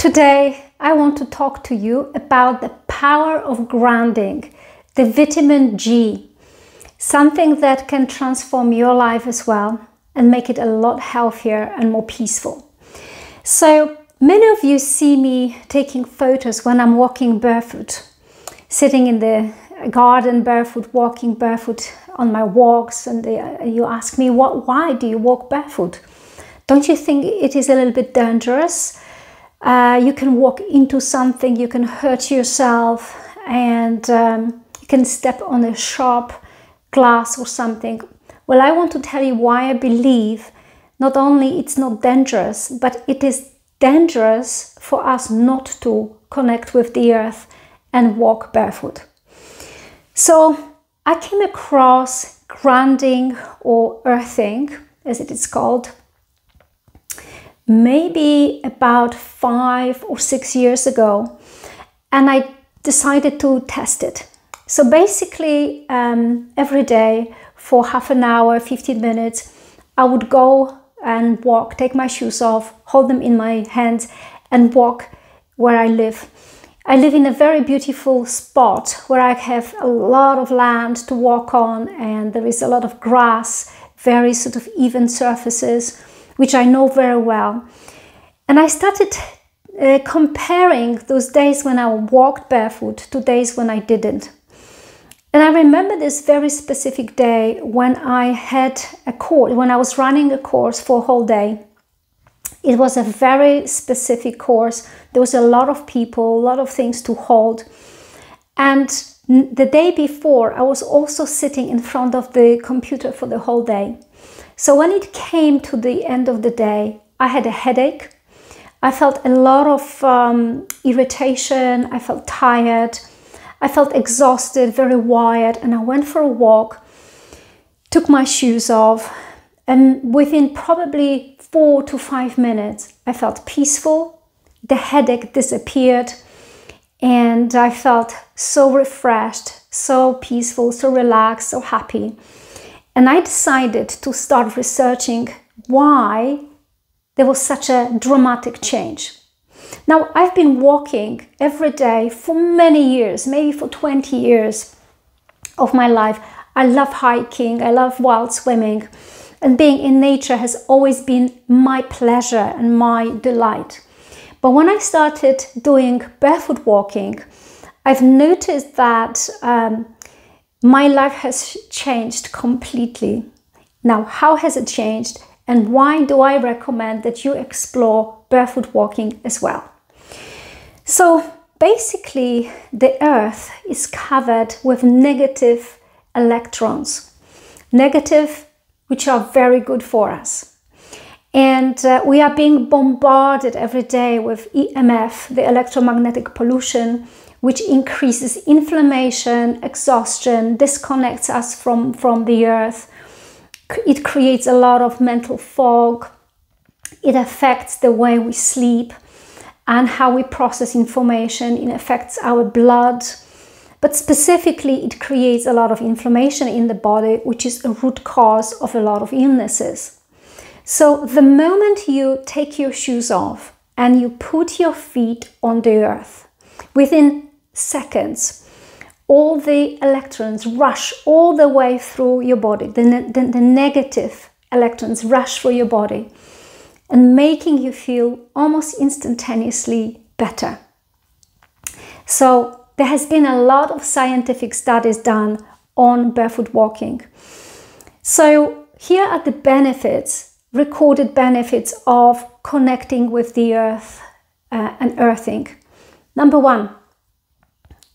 Today, I want to talk to you about the power of grounding, the vitamin G, something that can transform your life as well and make it a lot healthier and more peaceful. So many of you see me taking photos when I'm walking barefoot, sitting in the garden barefoot, walking barefoot on my walks, and you ask me, why do you walk barefoot? Don't you think it is a little bit dangerous? You can walk into something, you can hurt yourself, and you can step on a sharp glass or something. Well, I want to tell you why I believe not only it's not dangerous, but it is dangerous for us not to connect with the earth and walk barefoot. So I came across grounding or earthing, as it is called, maybe about 5 or 6 years ago, and I decided to test it. So basically every day for half an hour, 15 minutes, I would go and walk, take my shoes off, hold them in my hands and walk where I live. I live in a very beautiful spot where I have a lot of land to walk on, and there is a lot of grass, very sort of even surfaces, which I know very well. And I started comparing those days when I walked barefoot to days when I didn't. And I remember this very specific day when I had a course, when I was running a course for a whole day. It was a very specific course. There was a lot of people, a lot of things to hold. And the day before, I was also sitting in front of the computer for the whole day. So when it came to the end of the day, I had a headache. I felt a lot of irritation. I felt tired. I felt exhausted, very wired, and I went for a walk, took my shoes off, and within probably 4 to 5 minutes, I felt peaceful. The headache disappeared, and I felt so refreshed, so peaceful, so relaxed, so happy. And I decided to start researching why there was such a dramatic change. Now, I've been walking every day for many years, maybe for 20 years of my life. I love hiking, I love wild swimming, and being in nature has always been my pleasure and my delight. But when I started doing barefoot walking, I've noticed that my life has changed completely. Now, how has it changed, and why do I recommend that you explore barefoot walking as well? So basically, the earth is covered with negative electrons, negative, which are very good for us. And we are being bombarded every day with EMF, the electromagnetic pollution, which increases inflammation, exhaustion, disconnects us from the earth. It creates a lot of mental fog. It affects the way we sleep and how we process information. It affects our blood. But specifically, it creates a lot of inflammation in the body, which is a root cause of a lot of illnesses. So the moment you take your shoes off and you put your feet on the earth, within seconds, all the electrons rush all the way through your body. The negative electrons rush through your body and making you feel almost instantaneously better. So there has been a lot of scientific studies done on barefoot walking. So here are the benefits, recorded benefits of connecting with the earth and earthing. Number 1,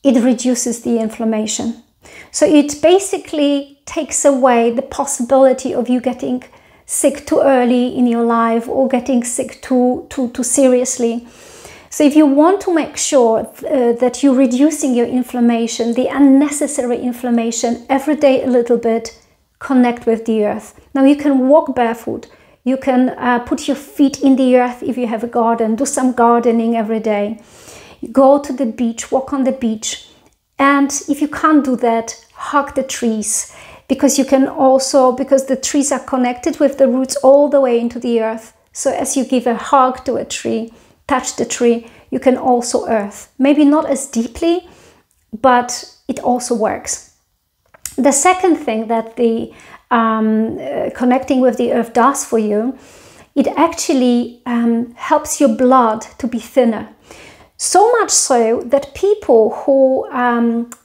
it reduces the inflammation. So it basically takes away the possibility of you getting sick too early in your life or getting sick too seriously. So if you want to make sure that you're reducing your inflammation, the unnecessary inflammation, every day a little bit, connect with the earth. Now you can walk barefoot. You can put your feet in the earth if you have a garden. Do some gardening every day. Go to the beach, walk on the beach. And if you can't do that, hug the trees, because the trees are connected with the roots all the way into the earth. So as you give a hug to a tree, touch the tree, you can also earth. Maybe not as deeply, but it also works. The second thing that the connecting with the earth does for you, it actually helps your blood to be thinner. So much so that people who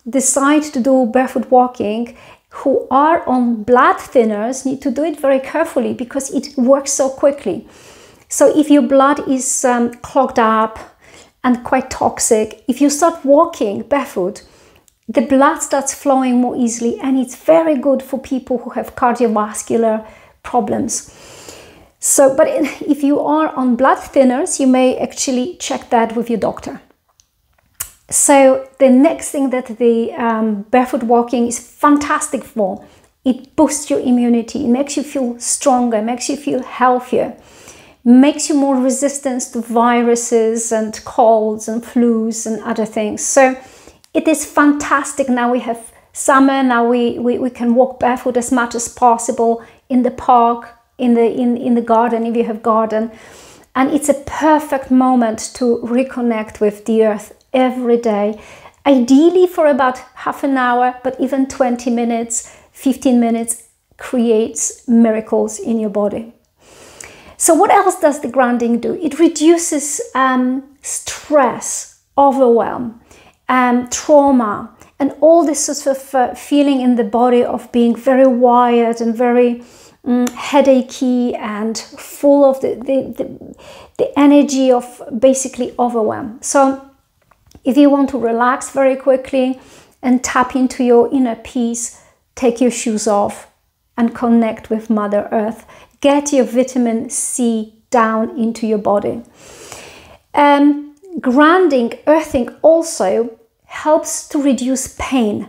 decide to do barefoot walking, who are on blood thinners, need to do it very carefully because it works so quickly. So if your blood is clogged up and quite toxic, if you start walking barefoot, the blood starts flowing more easily, and it's very good for people who have cardiovascular problems. So, but if you are on blood thinners, you may actually check that with your doctor. So the next thing that the barefoot walking is fantastic for, it boosts your immunity, it makes you feel stronger, makes you feel healthier, makes you more resistant to viruses and colds and flus and other things. So it is fantastic. Now we have summer, now we can walk barefoot as much as possible in the park, in the garden if you have garden. And it's a perfect moment to reconnect with the earth every day. Ideally for about half an hour, but even 20 minutes, 15 minutes creates miracles in your body. So what else does the grounding do? It reduces stress, overwhelm, trauma, and all this sort of feeling in the body of being very wired and very headachy and full of the energy of basically overwhelm. So if you want to relax very quickly and tap into your inner peace, take your shoes off and connect with Mother Earth. Get your vitamin C down into your body. Grounding, earthing also helps to reduce pain.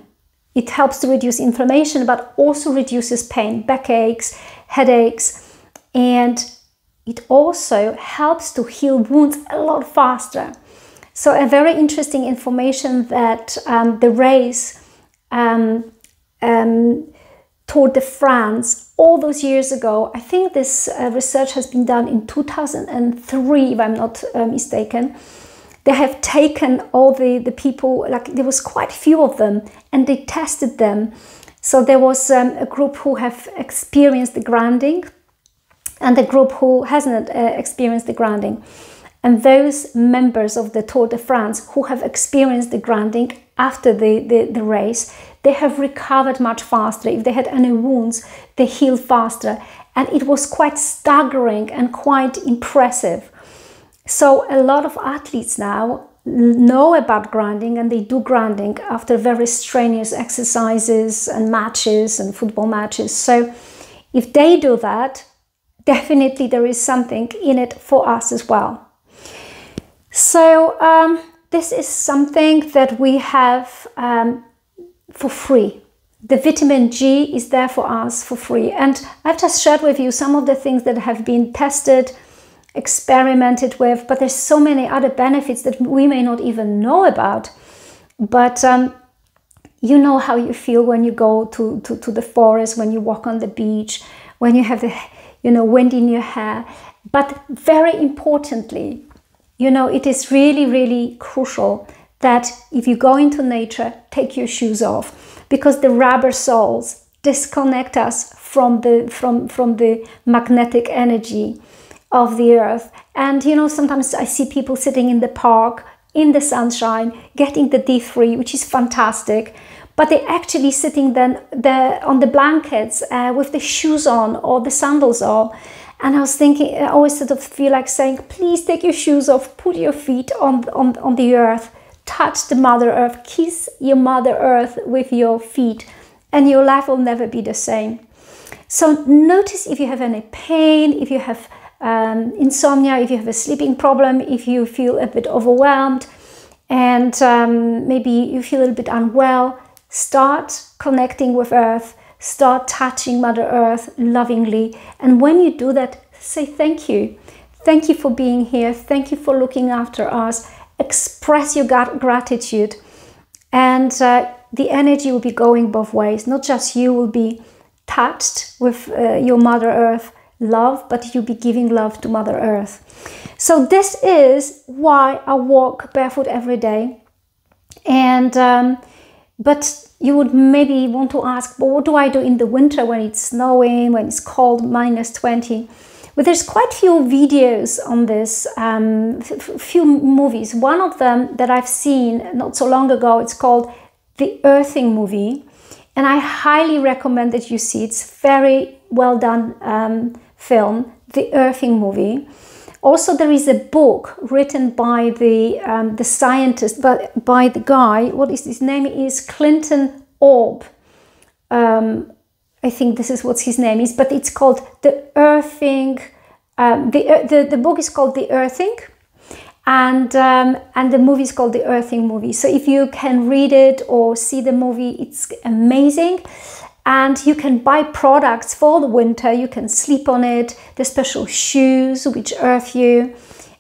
It helps to reduce inflammation, but also reduces pain, backaches, headaches, and it also helps to heal wounds a lot faster. So a very interesting information that the race Tour de France all those years ago, I think this research has been done in 2003, if I'm not mistaken. They have taken all the people, like there was quite a few of them, and they tested them. So there was a group who have experienced the grounding and a group who hasn't experienced the grounding. And those members of the Tour de France who have experienced the grounding after the race, they have recovered much faster. If they had any wounds, they healed faster. And it was quite staggering and quite impressive. So a lot of athletes now know about grounding, and they do grounding after very strenuous exercises and matches and football matches. So if they do that, definitely there is something in it for us as well. So this is something that we have for free. The vitamin G is there for us for free. And I've just shared with you some of the things that have been tested, experimented with, but there's so many other benefits that we may not even know about. But you know how you feel when you go to the forest, when you walk on the beach, when you have the wind in your hair. But very importantly, it is really, really crucial that if you go into nature, take your shoes off, because the rubber soles disconnect us from the magnetic energy of the earth. And sometimes I see people sitting in the park in the sunshine getting the D3, which is fantastic, but they're actually sitting then on the blankets with the shoes on or the sandals on. And I was thinking, I always sort of feel like saying, please take your shoes off, put your feet on the earth, touch the Mother Earth, kiss your Mother Earth with your feet, and your life will never be the same. So notice if you have any pain, if you have insomnia, if you have a sleeping problem, if you feel a bit overwhelmed, and maybe you feel a little bit unwell, start connecting with Earth, start touching Mother Earth lovingly. And when you do that, say thank you. Thank you for being here. Thank you for looking after us. Express your gratitude, and the energy will be going both ways. Not just you will be touched with your Mother Earth love, but you'll be giving love to Mother Earth. So this is why I walk barefoot every day. And but you would maybe want to ask, well, what do I do in the winter when it's snowing, when it's cold, -20? But there's quite a few videos on this, few movies. One of them that I've seen not so long ago, it's called The Earthing Movie. And I highly recommend that you see it. It's very well done film, The Earthing Movie. Also, there is a book written by the scientist, but by the guy, what is his name? Is Clinton Orb. I think this is what his name is, but it's called The Earthing. The book is called The Earthing, and the movie is called The Earthing Movie. So if you can read it or see the movie, it's amazing. And you can buy products for the winter. You can sleep on it. There's special shoes which earth you,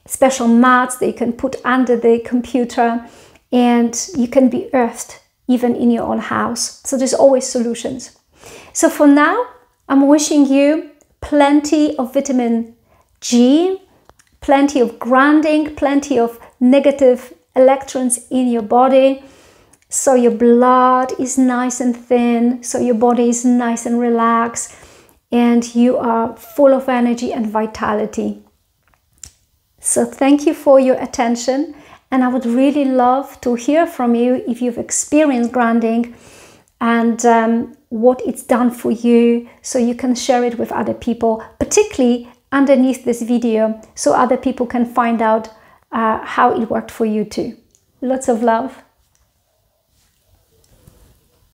special mats that you can put under the computer, and you can be earthed even in your own house. So there's always solutions. So for now, I'm wishing you plenty of vitamin G, plenty of grounding, plenty of negative electrons in your body, so your blood is nice and thin, so your body is nice and relaxed, and you are full of energy and vitality. So thank you for your attention, and I would really love to hear from you if you've experienced grounding and what it's done for you, so you can share it with other people, particularly underneath this video, so other people can find out how it worked for you too. Lots of love.